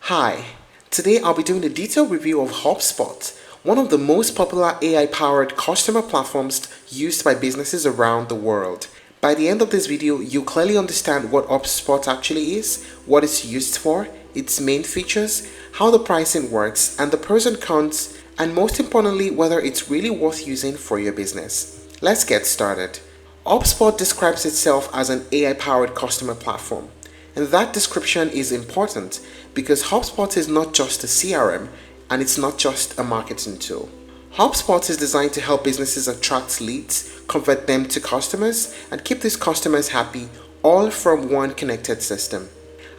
Hi, today I'll be doing a detailed review of HubSpot, one of the most popular AI-powered customer platforms used by businesses around the world. By the end of this video, you'll clearly understand what HubSpot actually is, what it's used for, its main features, how the pricing works, and the pros and cons, and most importantly, whether it's really worth using for your business. Let's get started. HubSpot describes itself as an AI-powered customer platform. And that description is important because HubSpot is not just a CRM and it's not just a marketing tool. HubSpot is designed to help businesses attract leads, convert them to customers, and keep these customers happy, all from one connected system.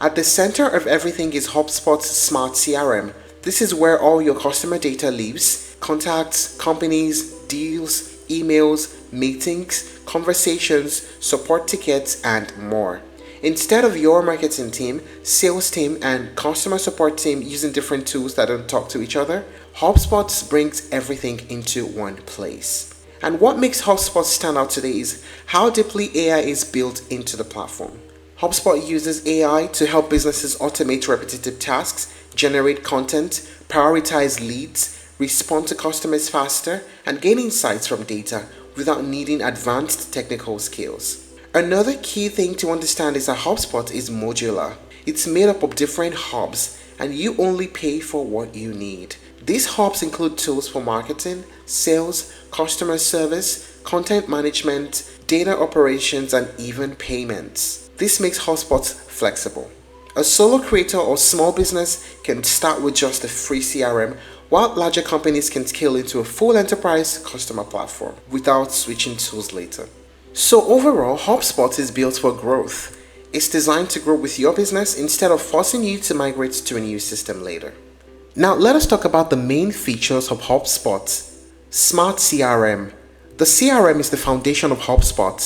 At the center of everything is HubSpot's Smart CRM. This is where all your customer data lives: contacts, companies, deals, emails, meetings, conversations, support tickets, and more. Instead of your marketing team, sales team, and customer support team using different tools that don't talk to each other, HubSpot brings everything into one place. And what makes HubSpot stand out today is how deeply AI is built into the platform. HubSpot uses AI to help businesses automate repetitive tasks, generate content, prioritize leads, respond to customers faster, and gain insights from data without needing advanced technical skills. Another key thing to understand is that HubSpot is modular. It's made up of different hubs, and you only pay for what you need. These hubs include tools for marketing, sales, customer service, content management, data operations, and even payments. This makes HubSpot flexible. A solo creator or small business can start with just a free CRM, while larger companies can scale into a full enterprise customer platform without switching tools later. So overall, HubSpot is built for growth. It's designed to grow with your business instead of forcing you to migrate to a new system later. Now let us talk about the main features of HubSpot. Smart CRM. The CRM is the foundation of HubSpot.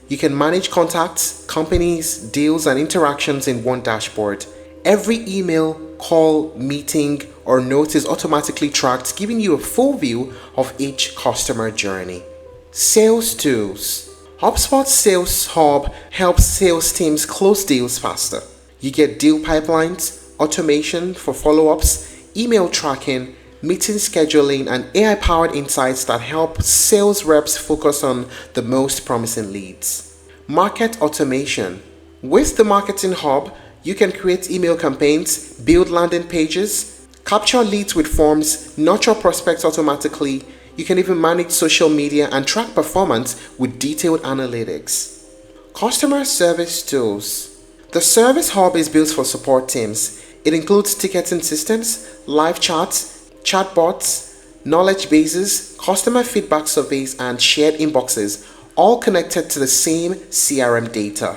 You can manage contacts, companies, deals, and interactions in one dashboard. Every email, call, meeting, or note is automatically tracked, giving you a full view of each customer journey. Sales tools. HubSpot's Sales Hub helps sales teams close deals faster. You get deal pipelines, automation for follow-ups, email tracking, meeting scheduling, and AI-powered insights that help sales reps focus on the most promising leads. Market automation. With the Marketing Hub, you can create email campaigns, build landing pages, capture leads with forms, nurture prospects automatically. You can even manage social media and track performance with detailed analytics. Customer service tools. The Service Hub is built for support teams. It includes ticketing systems, live chats, chatbots, knowledge bases, customer feedback surveys, and shared inboxes, all connected to the same CRM data.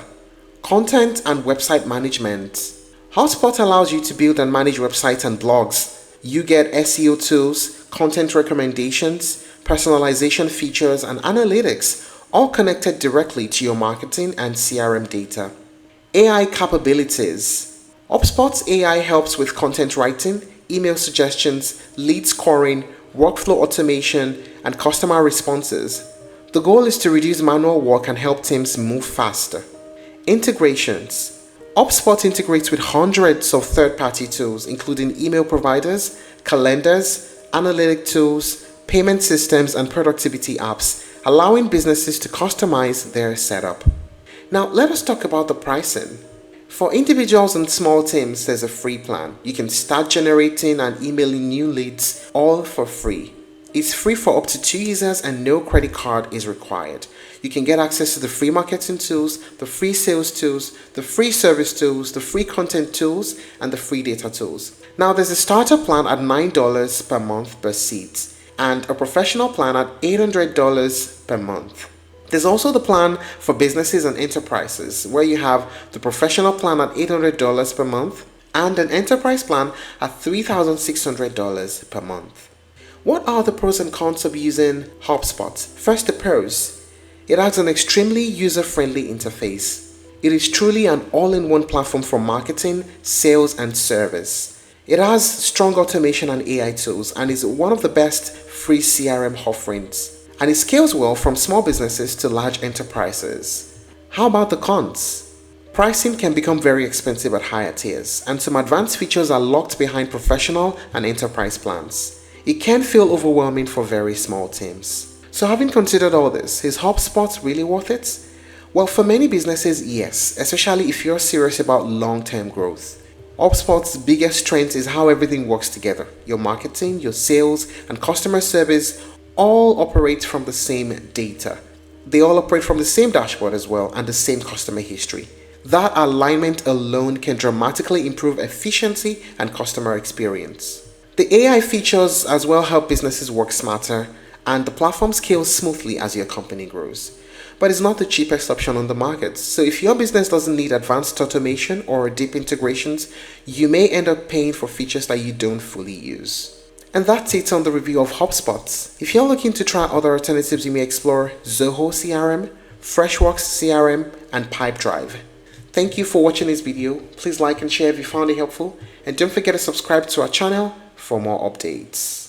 Content and website management. HubSpot allows you to build and manage websites and blogs. You get SEO tools, content recommendations, personalization features, and analytics, all connected directly to your marketing and CRM data. AI capabilities. HubSpot's AI helps with content writing, email suggestions, lead scoring, workflow automation, and customer responses. The goal is to reduce manual work and help teams move faster. Integrations. HubSpot integrates with hundreds of third-party tools, including email providers, calendars, analytic tools, payment systems, and productivity apps, allowing businesses to customize their setup. Now, let us talk about the pricing. For individuals and small teams, there's a free plan. You can start generating and emailing new leads, all for free. It's free for up to 2 users and no credit card is required. You can get access to the free marketing tools, the free sales tools, the free service tools, the free content tools, and the free data tools. Now there's a starter plan at $9 per month per seat and a professional plan at $800 per month. There's also the plan for businesses and enterprises where you have the professional plan at $800 per month and an enterprise plan at $3,600 per month. What are the pros and cons of using HubSpot? First, the pros. It has an extremely user-friendly interface. It is truly an all-in-one platform for marketing, sales, and service. It has strong automation and AI tools and is one of the best free CRM offerings. And it scales well from small businesses to large enterprises. How about the cons? Pricing can become very expensive at higher tiers, and some advanced features are locked behind professional and enterprise plans. It can feel overwhelming for very small teams. So having considered all this, is HubSpot really worth it? Well, for many businesses, yes, especially if you're serious about long-term growth. HubSpot's biggest strength is how everything works together. Your marketing, your sales, and customer service all operate from the same data. They all operate from the same dashboard as well and the same customer history. That alignment alone can dramatically improve efficiency and customer experience. The AI features as well help businesses work smarter, and the platform scales smoothly as your company grows. But it's not the cheapest option on the market. So if your business doesn't need advanced automation or deep integrations, you may end up paying for features that you don't fully use. And that's it on the review of HubSpot. If you're looking to try other alternatives, you may explore Zoho CRM, Freshworks CRM, and Pipedrive. Thank you for watching this video. Please like and share if you found it helpful, and don't forget to subscribe to our channel for more updates.